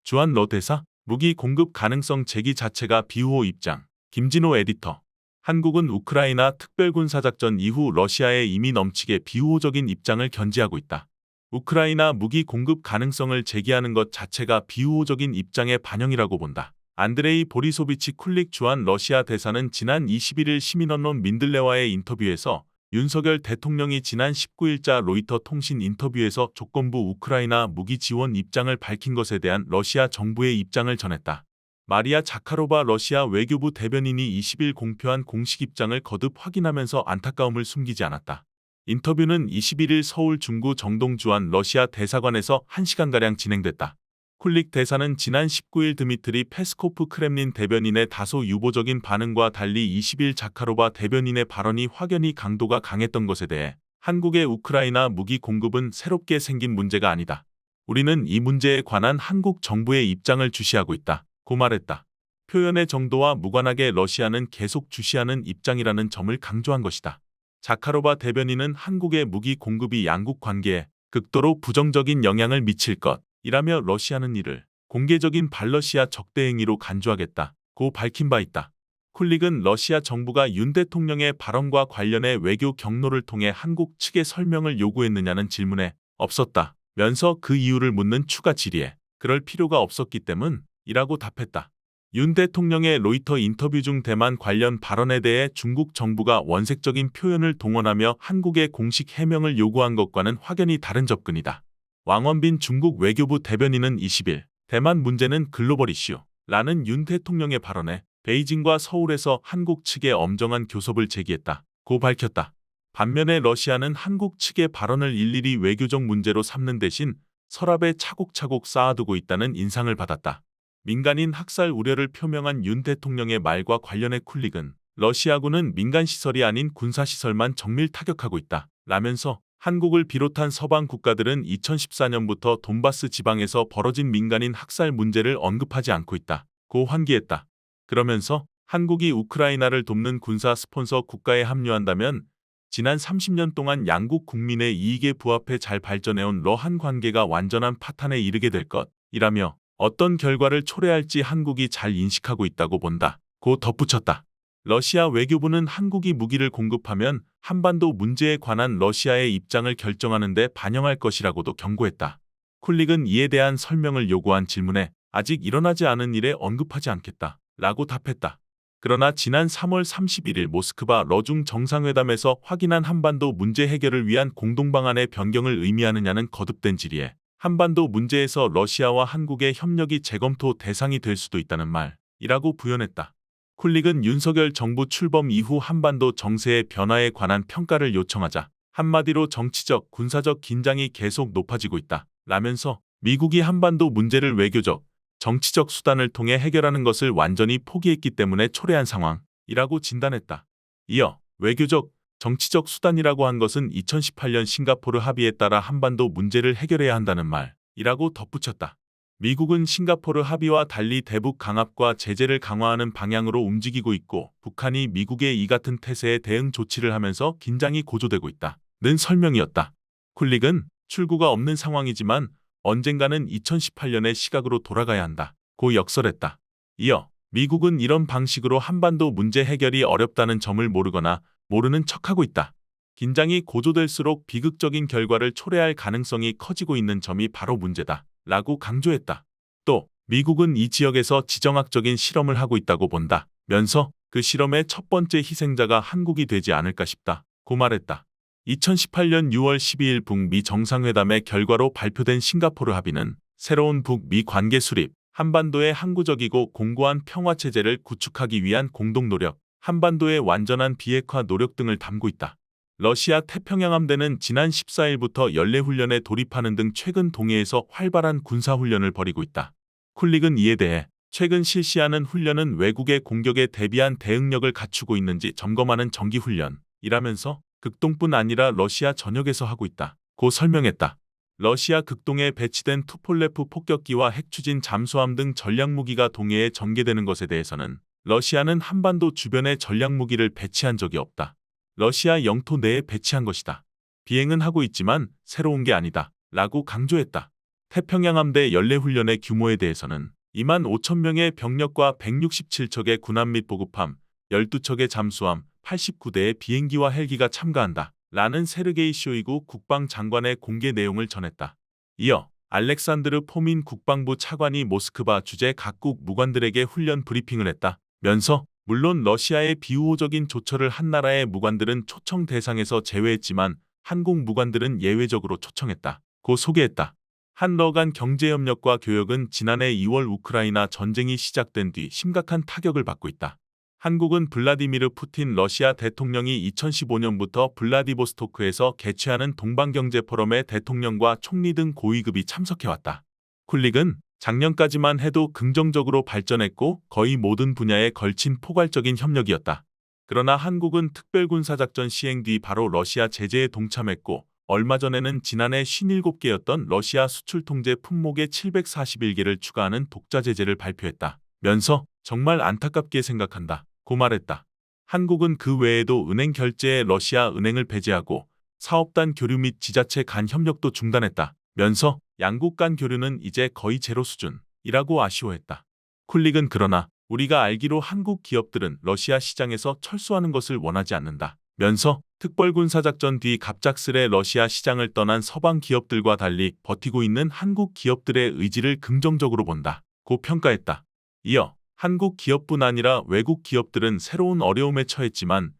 주한 러 대사, 무기 공급 가능성 제기 자체가 비호호 입장. 김진호 에디터. 한국은 우크라이나 특별군사작전 이후 러시아에 이미 넘치게 비호호적인 입장을 견지하고 있다. 우크라이나 무기 공급 가능성을 제기하는 것 자체가 비호호적인 입장의 반영이라고 본다. 안드레이 보리소비치 쿨릭 주한 러시아 대사는 지난 21일 시민언론 민들레와의 인터뷰에서 윤석열 대통령이 지난 19일자 로이터 통신 인터뷰에서 조건부 우크라이나 무기 지원 입장을 밝힌 것에 대한 러시아 정부의 입장을 전했다. 마리아 자카로바 러시아 외교부 대변인이 20일 공표한 공식 입장을 거듭 확인하면서 안타까움을 숨기지 않았다. 인터뷰는 21일 서울 중구 정동주한 러시아 대사관에서 1시간가량 진행됐다. 쿨릭 대사는 지난 19일 드미트리 페스코프 크렘린 대변인의 다소 유보적인 반응과 달리 20일 자카로바 대변인의 발언이 확연히 강도가 강했던 것에 대해 한국의 우크라이나 무기 공급은 새롭게 생긴 문제가 아니다. 우리는 이 문제에 관한 한국 정부의 입장을 주시하고 있다. 고 말했다. 표현의 정도와 무관하게 러시아는 계속 주시하는 입장이라는 점을 강조한 것이다. 자카로바 대변인은 한국의 무기 공급이 양국 관계에 극도로 부정적인 영향을 미칠 것이라며 러시아는 이를 공개적인 반러시아 적대 행위로 간주하겠다고 밝힌 바 있다. 쿨릭은 러시아 정부가 윤 대통령의 발언과 관련해 외교 경로를 통해 한국 측에 설명을 요구했느냐는 질문에 없었다 면서 그 이유를 묻는 추가 질의에 그럴 필요가 없었기 때문이라고 답했다. 윤 대통령의 로이터 인터뷰 중 대만 관련 발언에 대해 중국 정부가 원색적인 표현을 동원하며 한국의 공식 해명을 요구한 것과는 확연히 다른 접근이다. 왕원빈 중국 외교부 대변인은 20일 대만 문제는 글로벌 이슈라는 윤 대통령의 발언에 베이징과 서울에서 한국 측에 엄정한 교섭을 제기했다고 밝혔다. 반면에 러시아는 한국 측의 발언을 일일이 외교적 문제로 삼는 대신 서랍에 차곡차곡 쌓아두고 있다는 인상을 받았다. 민간인 학살 우려를 표명한 윤 대통령의 말과 관련해 쿨릭은 러시아군은 민간시설이 아닌 군사시설만 정밀 타격하고 있다 라면서 한국을 비롯한 서방 국가들은 2014년부터 돈바스 지방에서 벌어진 민간인 학살 문제를 언급하지 않고 있다고 환기했다. 그러면서 한국이 우크라이나를 돕는 군사 스폰서 국가에 합류한다면 지난 30년 동안 양국 국민의 이익에 부합해 잘 발전해온 러한 관계가 완전한 파탄에 이르게 될 것이라며 어떤 결과를 초래할지 한국이 잘 인식하고 있다고 본다고 덧붙였다. 러시아 외교부는 한국이 무기를 공급하면 한반도 문제에 관한 러시아의 입장을 결정하는 데 반영할 것이라고도 경고했다. 쿨릭은 이에 대한 설명을 요구한 질문에 아직 일어나지 않은 일에 언급하지 않겠다 라고 답했다. 그러나 지난 3월 31일 모스크바 러중 정상회담에서 확인한 한반도 문제 해결을 위한 공동방안의 변경을 의미하느냐는 거듭된 질의에 한반도 문제에서 러시아와 한국의 협력이 재검토 대상이 될 수도 있다는 말이라고 부연했다. 쿨릭은 윤석열 정부 출범 이후 한반도 정세의 변화에 관한 평가를 요청하자 한마디로 정치적, 군사적 긴장이 계속 높아지고 있다 라면서 미국이 한반도 문제를 외교적, 정치적 수단을 통해 해결하는 것을 완전히 포기했기 때문에 초래한 상황이라고 진단했다. 이어 외교적, 정치적 수단이라고 한 것은 2018년 싱가포르 합의에 따라 한반도 문제를 해결해야 한다는 말이라고 덧붙였다. 미국은 싱가포르 합의와 달리 대북 강압과 제재를 강화하는 방향으로 움직이고 있고 북한이 미국의 이 같은 태세에 대응 조치를 하면서 긴장이 고조되고 있다는 설명이었다. 쿨릭은 출구가 없는 상황이지만 언젠가는 2018년의 시각으로 돌아가야 한다고 역설했다. 이어 미국은 이런 방식으로 한반도 문제 해결이 어렵다는 점을 모르거나 모르는 척하고 있다. 긴장이 고조될수록 비극적인 결과를 초래할 가능성이 커지고 있는 점이 바로 문제다 라고 강조했다. 또 미국은 이 지역에서 지정학적인 실험을 하고 있다고 본다 면서 그 실험의 첫 번째 희생자가 한국이 되지 않을까 싶다고 말했다. 2018년 6월 12일 북미 정상회담의 결과로 발표된 싱가포르 합의는 새로운 북미 관계 수립, 한반도의 항구적이고 공고한 평화체제를 구축하기 위한 공동노력, 한반도의 완전한 비핵화 노력 등을 담고 있다. 러시아 태평양함대는 지난 14일부터 연례훈련에 돌입하는 등 최근 동해에서 활발한 군사훈련을 벌이고 있다. 쿨릭은 이에 대해 최근 실시하는 훈련은 외국의 공격에 대비한 대응력을 갖추고 있는지 점검하는 정기훈련이라면서 극동뿐 아니라 러시아 전역에서 하고 있다고 설명했다. 러시아 극동에 배치된 투폴레프 폭격기와 핵추진 잠수함 등 전략무기가 동해에 전개되는 것에 대해서는 러시아는 한반도 주변에 전략무기를 배치한 적이 없다. 러시아 영토 내에 배치한 것이다. 비행은 하고 있지만 새로운 게 아니다 라고 강조했다. 태평양 함대 연례훈련의 규모에 대해서는 2만 5천 명의 병력과 167척의 군함 및 보급함, 12척의 잠수함, 89대의 비행기와 헬기가 참가한다. 라는 세르게이 쇼이구 국방장관의 공개 내용을 전했다. 이어 알렉산드르 포민 국방부 차관이 모스크바 주재 각국 무관들에게 훈련 브리핑을 했다. 면서 물론 러시아의 비우호적인 조처를 한 나라의 무관들은 초청 대상에서 제외했지만 한국 무관들은 예외적으로 초청했다. 고 소개했다. 한러 간 경제협력과 교역은 지난해 2월 우크라이나 전쟁이 시작된 뒤 심각한 타격을 받고 있다. 한국은 블라디미르 푸틴 러시아 대통령이 2015년부터 블라디보스토크에서 개최하는 동방경제포럼에 대통령과 총리 등 고위급이 참석해왔다. 쿨릭은 작년까지만 해도 긍정적으로 발전했고 거의 모든 분야에 걸친 포괄적인 협력이었다. 그러나 한국은 특별군사작전 시행 뒤 바로 러시아 제재에 동참했고 얼마 전에는 지난해 57개였던 러시아 수출 통제 품목에 741개를 추가하는 독자 제재를 발표했다. 면서 정말 안타깝게 생각한다. 고 말했다. 한국은 그 외에도 은행 결제에 러시아 은행을 배제하고 사업단 교류 및 지자체 간 협력도 중단했다. 면서 양국 간 교류는 이제 거의 제로 수준이라고 아쉬워했다. 쿨릭은 그러나 우리가 알기로 한국 기업들은 러시아 시장에서 철수하는 것을 원하지 않는다. 면서 특별군사작전 뒤 갑작스레 러시아 시장을 떠난 서방 기업들과 달리 버티고 있는 한국 기업들의 의지를 긍정적으로 본다. 고 평가했다. 이어 한국 기업뿐 아니라 외국 기업들은 새로운 어려움에 처했지만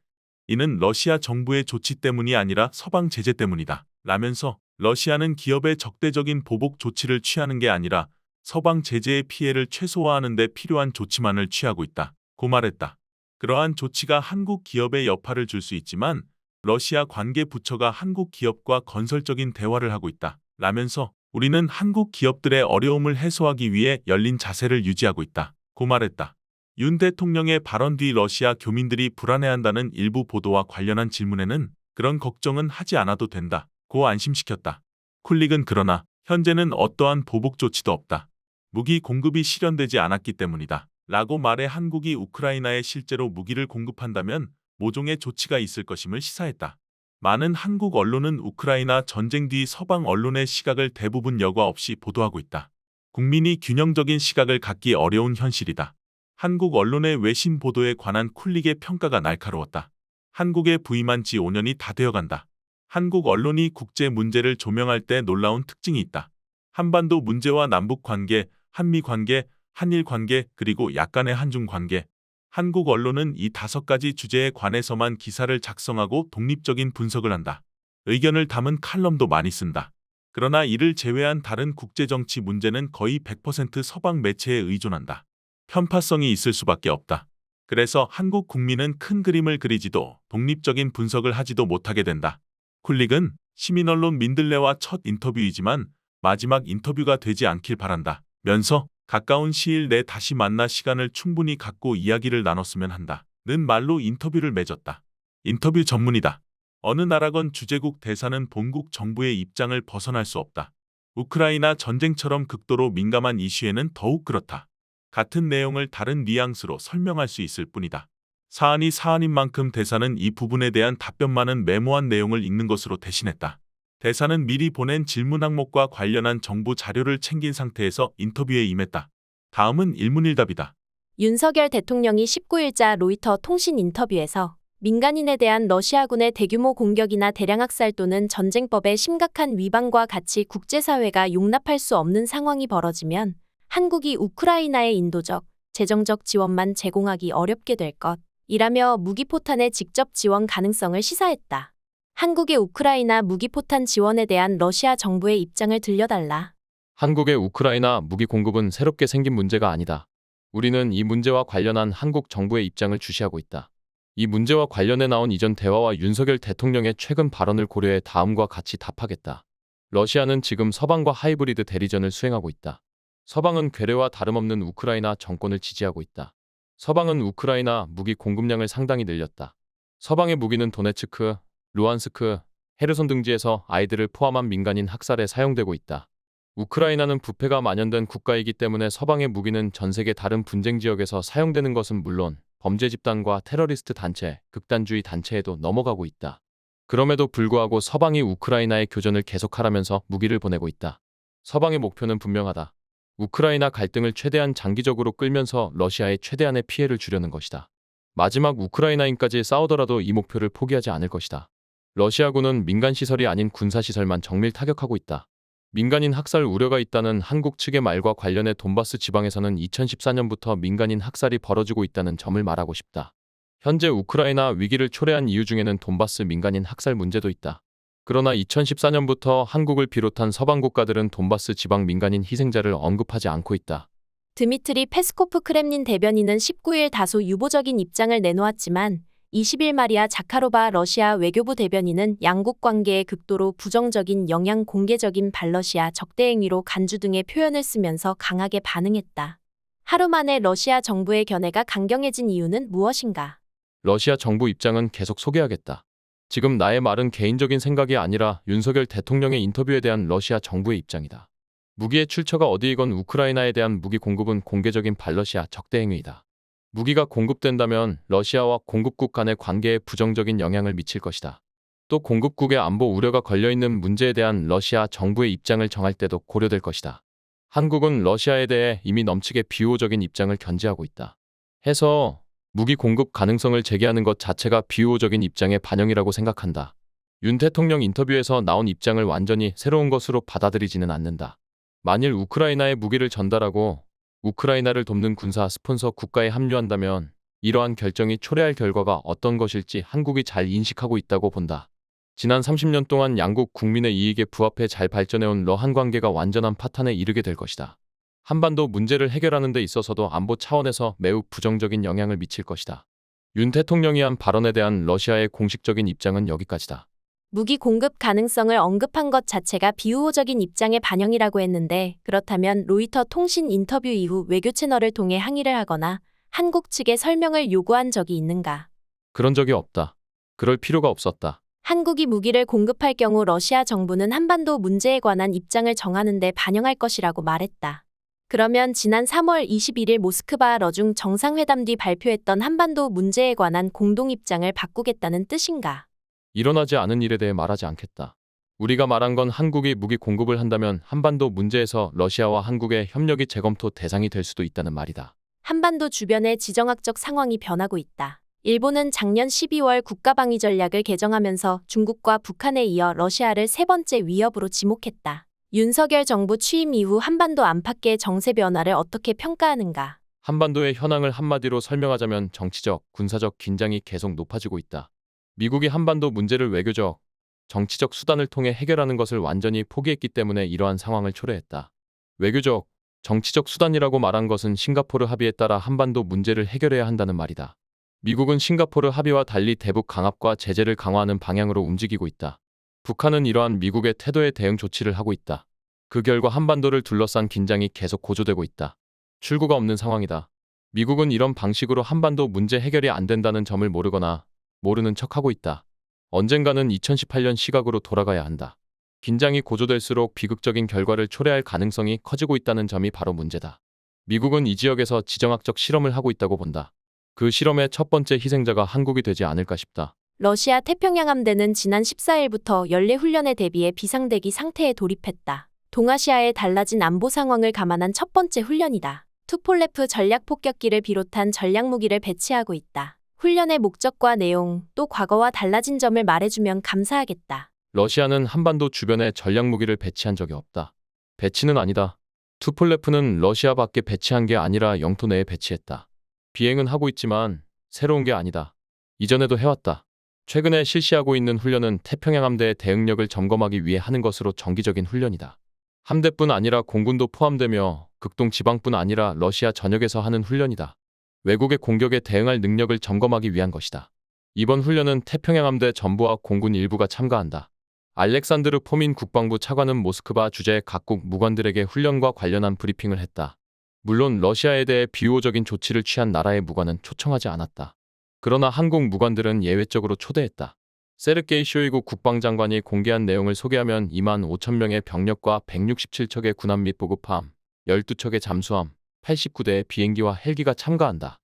이는 러시아 정부의 조치 때문이 아니라 서방 제재 때문이다. 라면서 러시아는 기업의 적대적인 보복 조치를 취하는 게 아니라 서방 제재의 피해를 최소화하는 데 필요한 조치만을 취하고 있다. 고 말했다. 그러한 조치가 한국 기업에 여파를 줄 수 있지만 러시아 관계 부처가 한국 기업과 건설적인 대화를 하고 있다. 라면서 우리는 한국 기업들의 어려움을 해소하기 위해 열린 자세를 유지하고 있다. 고 말했다. 윤 대통령의 발언 뒤 러시아 교민들이 불안해한다는 일부 보도와 관련한 질문에는 그런 걱정은 하지 않아도 된다. 고 안심시켰다. 쿨릭은 그러나 현재는 어떠한 보복 조치도 없다. 무기 공급이 실현되지 않았기 때문이다. 라고 말해 한국이 우크라이나에 실제로 무기를 공급한다면 모종의 조치가 있을 것임을 시사했다. 많은 한국 언론은 우크라이나 전쟁 뒤 서방 언론의 시각을 대부분 여과 없이 보도하고 있다. 국민이 균형적인 시각을 갖기 어려운 현실이다. 한국 언론의 외신 보도에 관한 쿨릭의 평가가 날카로웠다. 한국에 부임한 지 5년이 다 되어간다. 한국 언론이 국제 문제를 조명할 때 놀라운 특징이 있다. 한반도 문제와 남북 관계, 한미 관계, 한일 관계, 그리고 약간의 한중 관계. 한국 언론은 이 5가지 주제에 관해서만 기사를 작성하고 독립적인 분석을 한다. 의견을 담은 칼럼도 많이 쓴다. 그러나 이를 제외한 다른 국제정치 문제는 거의 100% 서방 매체에 의존한다. 편파성이 있을 수밖에 없다. 그래서 한국 국민은 큰 그림을 그리지도 독립적인 분석을 하지도 못하게 된다. 쿨릭은 시민언론 민들레와 첫 인터뷰이지만 마지막 인터뷰가 되지 않길 바란다. 면서 가까운 시일 내에 다시 만나 시간을 충분히 갖고 이야기를 나눴으면 한다. 는 말로 인터뷰를 맺었다. 인터뷰 전문이다. 어느 나라건 주재국 대사는 본국 정부의 입장을 벗어날 수 없다. 우크라이나 전쟁처럼 극도로 민감한 이슈에는 더욱 그렇다. 같은 내용을 다른 뉘앙스로 설명할 수 있을 뿐이다. 사안이 사안인 만큼 대사는 이 부분에 대한 답변만은 메모한 내용을 읽는 것으로 대신했다. 대사는 미리 보낸 질문 항목과 관련한 정부 자료를 챙긴 상태에서 인터뷰에 임했다. 다음은 일문일답이다. 윤석열 대통령이 19일자 로이터 통신 인터뷰에서 민간인에 대한 러시아군의 대규모 공격이나 대량 학살 또는 전쟁법의 심각한 위반과 같이 국제사회가 용납할 수 없는 상황이 벌어지면 한국이 우크라이나에 인도적, 재정적 지원만 제공하기 어렵게 될 것이라며 무기포탄의 직접 지원 가능성을 시사했다. 한국의 우크라이나 무기포탄 지원에 대한 러시아 정부의 입장을 들려달라. 한국의 우크라이나 무기 공급은 새롭게 생긴 문제가 아니다. 우리는 이 문제와 관련한 한국 정부의 입장을 주시하고 있다. 이 문제와 관련해 나온 이전 대화와 윤석열 대통령의 최근 발언을 고려해 다음과 같이 답하겠다. 러시아는 지금 서방과 하이브리드 대리전을 수행하고 있다. 서방은 괴뢰와 다름없는 우크라이나 정권을 지지하고 있다. 서방은 우크라이나 무기 공급량을 상당히 늘렸다. 서방의 무기는 도네츠크, 루안스크, 헤르손 등지에서 아이들을 포함한 민간인 학살에 사용되고 있다. 우크라이나는 부패가 만연된 국가이기 때문에 서방의 무기는 전 세계 다른 분쟁 지역에서 사용되는 것은 물론 범죄 집단과 테러리스트 단체, 극단주의 단체에도 넘어가고 있다. 그럼에도 불구하고 서방이 우크라이나의 교전을 계속하라면서 무기를 보내고 있다. 서방의 목표는 분명하다. 우크라이나 갈등을 최대한 장기적으로 끌면서 러시아에 최대한의 피해를 주려는 것이다. 마지막 우크라이나인까지 싸우더라도 이 목표를 포기하지 않을 것이다. 러시아군은 민간시설이 아닌 군사시설만 정밀 타격하고 있다. 민간인 학살 우려가 있다는 한국 측의 말과 관련해 돈바스 지방에서는 2014년부터 민간인 학살이 벌어지고 있다는 점을 말하고 싶다. 현재 우크라이나 위기를 초래한 이유 중에는 돈바스 민간인 학살 문제도 있다. 그러나 2014년부터 한국을 비롯한 서방 국가들은 돈바스 지방 민간인 희생자를 언급하지 않고 있다. 드미트리 페스코프 크렘린 대변인은 19일 다소 유보적인 입장을 내놓았지만 20일 마리아 자카로바 러시아 외교부 대변인은 양국 관계에 극도로 부정적인 영향 공개적인 반러시아 적대행위로 간주 등의 표현을 쓰면서 강하게 반응했다. 하루 만에 러시아 정부의 견해가 강경해진 이유는 무엇인가? 러시아 정부 입장은 계속 소개하겠다. 지금 나의 말은 개인적인 생각이 아니라 윤석열 대통령의 인터뷰에 대한 러시아 정부의 입장이다. 무기의 출처가 어디이건 우크라이나에 대한 무기 공급은 공개적인 반러시아 적대행위이다. 무기가 공급된다면 러시아와 공급국 간의 관계에 부정적인 영향을 미칠 것이다. 또 공급국의 안보 우려가 걸려있는 문제에 대한 러시아 정부의 입장을 정할 때도 고려될 것이다. 한국은 러시아에 대해 이미 넘치게 비호적인 입장을 견지하고 있다. 해서 무기 공급 가능성을 제기하는 것 자체가 비호적인 입장의 반영이라고 생각한다. 윤 대통령 인터뷰에서 나온 입장을 완전히 새로운 것으로 받아들이지는 않는다. 만일 우크라이나에 무기를 전달하고 우크라이나를 돕는 군사 스폰서 국가에 합류한다면 이러한 결정이 초래할 결과가 어떤 것일지 한국이 잘 인식하고 있다고 본다. 지난 30년 동안 양국 국민의 이익에 부합해 잘 발전해온 러한 관계가 완전한 파탄에 이르게 될 것이다. 한반도 문제를 해결하는 데 있어서도 안보 차원에서 매우 부정적인 영향을 미칠 것이다. 윤 대통령이 한 발언에 대한 러시아의 공식적인 입장은 여기까지다. 무기 공급 가능성을 언급한 것 자체가 비우호적인 입장의 반영이라고 했는데 그렇다면 로이터 통신 인터뷰 이후 외교 채널을 통해 항의를 하거나 한국 측에 설명을 요구한 적이 있는가? 그런 적이 없다. 그럴 필요가 없었다. 한국이 무기를 공급할 경우 러시아 정부는 한반도 문제에 관한 입장을 정하는 데 반영할 것이라고 말했다. 그러면 지난 3월 21일 모스크바 러중 정상회담 뒤 발표했던 한반도 문제에 관한 공동 입장을 바꾸겠다는 뜻인가? 일어나지 않은 일에 대해 말하지 않겠다. 우리가 말한 건 한국이 무기 공급을 한다면 한반도 문제에서 러시아와 한국의 협력이 재검토 대상이 될 수도 있다는 말이다. 한반도 주변의 지정학적 상황이 변하고 있다. 일본은 작년 12월 국가방위 전략을 개정하면서 중국과 북한에 이어 러시아를 세 번째 위협으로 지목했다. 윤석열 정부 취임 이후 한반도 안팎의 정세 변화를 어떻게 평가하는가? 한반도의 현황을 한마디로 설명하자면 정치적, 군사적 긴장이 계속 높아지고 있다. 미국이 한반도 문제를 외교적, 정치적 수단을 통해 해결하는 것을 완전히 포기했기 때문에 이러한 상황을 초래했다. 외교적, 정치적 수단이라고 말한 것은 싱가포르 합의에 따라 한반도 문제를 해결해야 한다는 말이다. 미국은 싱가포르 합의와 달리 대북 강압과 제재를 강화하는 방향으로 움직이고 있다. 북한은 이러한 미국의 태도에 대응 조치를 하고 있다. 그 결과 한반도를 둘러싼 긴장이 계속 고조되고 있다. 출구가 없는 상황이다. 미국은 이런 방식으로 한반도 문제 해결이 안 된다는 점을 모르거나 모르는 척하고 있다. 언젠가는 2018년 시각으로 돌아가야 한다. 긴장이 고조될수록 비극적인 결과를 초래할 가능성이 커지고 있다는 점이 바로 문제다. 미국은 이 지역에서 지정학적 실험을 하고 있다고 본다. 그 실험의 첫 번째 희생자가 한국이 되지 않을까 싶다. 러시아 태평양 함대는 지난 14일부터 연례 훈련에 대비해 비상대기 상태에 돌입했다. 동아시아의 달라진 안보 상황을 감안한 첫 번째 훈련이다. 투폴레프 전략폭격기를 비롯한 전략무기를 배치하고 있다. 훈련의 목적과 내용, 또 과거와 달라진 점을 말해주면 감사하겠다. 러시아는 한반도 주변에 전략무기를 배치한 적이 없다. 배치는 아니다. 투폴레프는 러시아 밖에 배치한 게 아니라 영토 내에 배치했다. 비행은 하고 있지만 새로운 게 아니다. 이전에도 해왔다. 최근에 실시하고 있는 훈련은 태평양 함대의 대응력을 점검하기 위해 하는 것으로 정기적인 훈련이다. 함대뿐 아니라 공군도 포함되며 극동 지방뿐 아니라 러시아 전역에서 하는 훈련이다. 외국의 공격에 대응할 능력을 점검하기 위한 것이다. 이번 훈련은 태평양 함대 전부와 공군 일부가 참가한다. 알렉산드르 포민 국방부 차관은 모스크바 주재 각국 무관들에게 훈련과 관련한 브리핑을 했다. 물론 러시아에 대해 비호적인 조치를 취한 나라의 무관은 초청하지 않았다. 그러나 한국 무관들은 예외적으로 초대했다. 세르게이 쇼이구 국방장관이 공개한 내용을 소개하면 2만 5천 명의 병력과 167척의 군함 및 보급함, 12척의 잠수함, 89대의 비행기와 헬기가 참가한다.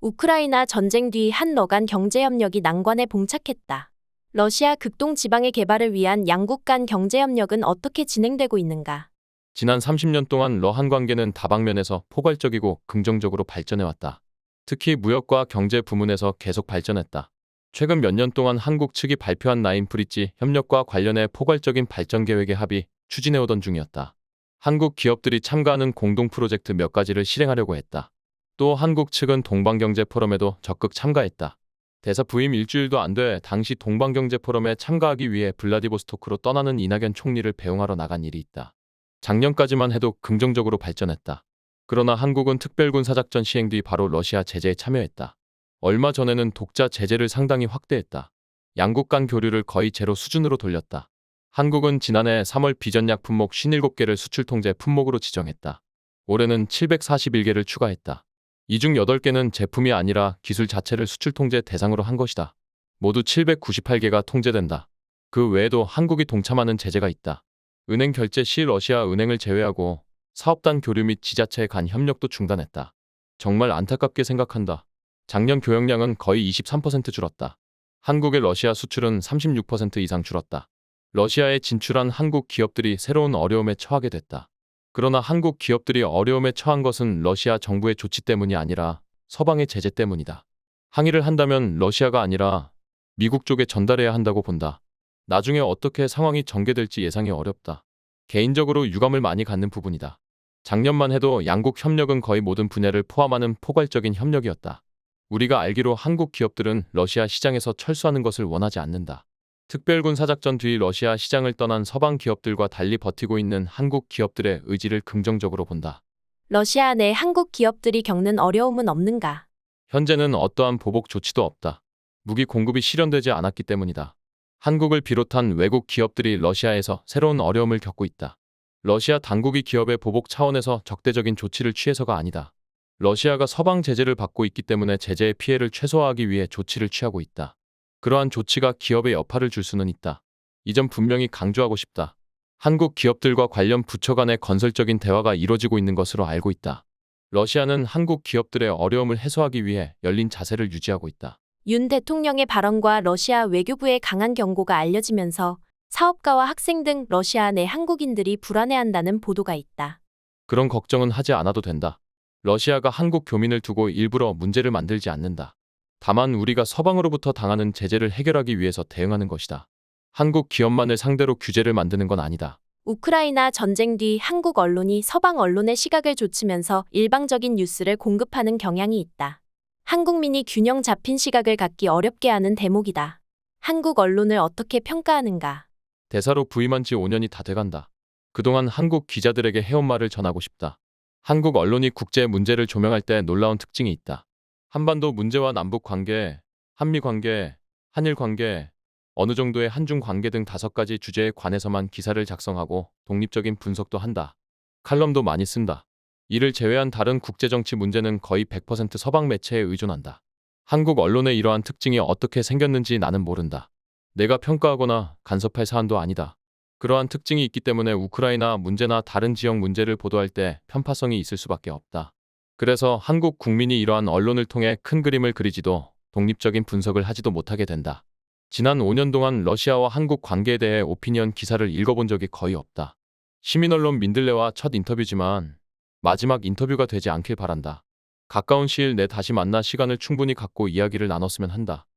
우크라이나 전쟁 뒤 한러간 경제협력이 난관에 봉착했다. 러시아 극동 지방의 개발을 위한 양국 간 경제협력은 어떻게 진행되고 있는가? 지난 30년 동안 러한 관계는 다방면에서 포괄적이고 긍정적으로 발전해왔다. 특히 무역과 경제 부문에서 계속 발전했다. 최근 몇 년 동안 한국 측이 발표한 나인 브릿지 협력과 관련해 포괄적인 발전 계획의 합의 추진해오던 중이었다. 한국 기업들이 참가하는 공동 프로젝트 몇 가지를 실행하려고 했다. 또 한국 측은 동방경제 포럼에도 적극 참가했다. 대사 부임 일주일도 안 돼 당시 동방경제 포럼에 참가하기 위해 블라디보스토크로 떠나는 이낙연 총리를 배웅하러 나간 일이 있다. 작년까지만 해도 긍정적으로 발전했다. 그러나 한국은 특별군 사작전 시행 뒤 바로 러시아 제재에 참여했다. 얼마 전에는 독자 제재를 상당히 확대했다. 양국 간 교류를 거의 제로 수준으로 돌렸다. 한국은 지난해 3월 비전약 품목 57개를 수출 통제 품목으로 지정했다. 올해는 741개를 추가했다. 이 중 8개는 제품이 아니라 기술 자체를 수출 통제 대상으로 한 것이다. 모두 798개가 통제된다. 그 외에도 한국이 동참하는 제재가 있다. 은행 결제 시 러시아 은행을 제외하고 사업단 교류 및 지자체 간 협력도 중단했다. 정말 안타깝게 생각한다. 작년 교역량은 거의 23% 줄었다. 한국의 러시아 수출은 36% 이상 줄었다. 러시아에 진출한 한국 기업들이 새로운 어려움에 처하게 됐다. 그러나 한국 기업들이 어려움에 처한 것은 러시아 정부의 조치 때문이 아니라 서방의 제재 때문이다. 항의를 한다면 러시아가 아니라 미국 쪽에 전달해야 한다고 본다. 나중에 어떻게 상황이 전개될지 예상이 어렵다. 개인적으로 유감을 많이 갖는 부분이다. 작년만 해도 양국 협력은 거의 모든 분야를 포함하는 포괄적인 협력이었다. 우리가 알기로 한국 기업들은 러시아 시장에서 철수하는 것을 원하지 않는다. 특별군 사작전 뒤 러시아 시장을 떠난 서방 기업들과 달리 버티고 있는 한국 기업들의 의지를 긍정적으로 본다. 러시아 내 한국 기업들이 겪는 어려움은 없는가? 현재는 어떠한 보복 조치도 없다. 무기 공급이 실현되지 않았기 때문이다. 한국을 비롯한 외국 기업들이 러시아에서 새로운 어려움을 겪고 있다. 러시아 당국이 기업의 보복 차원에서 적대적인 조치를 취해서가 아니다. 러시아가 서방 제재를 받고 있기 때문에 제재의 피해를 최소화하기 위해 조치를 취하고 있다. 그러한 조치가 기업에 여파를 줄 수는 있다. 이 점 분명히 강조하고 싶다. 한국 기업들과 관련 부처 간의 건설적인 대화가 이뤄지고 있는 것으로 알고 있다. 러시아는 한국 기업들의 어려움을 해소하기 위해 열린 자세를 유지하고 있다. 윤 대통령의 발언과 러시아 외교부의 강한 경고가 알려지면서 사업가와 학생 등 러시아 내 한국인들이 불안해한다는 보도가 있다. 그런 걱정은 하지 않아도 된다. 러시아가 한국 교민을 두고 일부러 문제를 만들지 않는다. 다만 우리가 서방으로부터 당하는 제재를 해결하기 위해서 대응하는 것이다. 한국 기업만을 상대로 규제를 만드는 건 아니다. 우크라이나 전쟁 뒤 한국 언론이 서방 언론의 시각을 좇으면서 일방적인 뉴스를 공급하는 경향이 있다. 한국민이 균형 잡힌 시각을 갖기 어렵게 하는 대목이다. 한국 언론을 어떻게 평가하는가? 대사로 부임한 지 5년이 다 돼간다. 그동안 한국 기자들에게 해온 말을 전하고 싶다. 한국 언론이 국제 문제를 조명할 때 놀라운 특징이 있다. 한반도 문제와 남북 관계, 한미 관계, 한일 관계, 어느 정도의 한중 관계 등 5가지 주제에 관해서만 기사를 작성하고 독립적인 분석도 한다. 칼럼도 많이 쓴다. 이를 제외한 다른 국제정치 문제는 거의 100% 서방 매체에 의존한다. 한국 언론의 이러한 특징이 어떻게 생겼는지 나는 모른다. 내가 평가하거나 간섭할 사안도 아니다. 그러한 특징이 있기 때문에 우크라이나 문제나 다른 지역 문제를 보도할 때 편파성이 있을 수밖에 없다. 그래서 한국 국민이 이러한 언론을 통해 큰 그림을 그리지도 독립적인 분석을 하지도 못하게 된다. 지난 5년 동안 러시아와 한국 관계에 대해 오피니언 기사를 읽어본 적이 거의 없다. 시민언론 민들레와 첫 인터뷰지만 마지막 인터뷰가 되지 않길 바란다. 가까운 시일 내 다시 만나 시간을 충분히 갖고 이야기를 나눴으면 한다.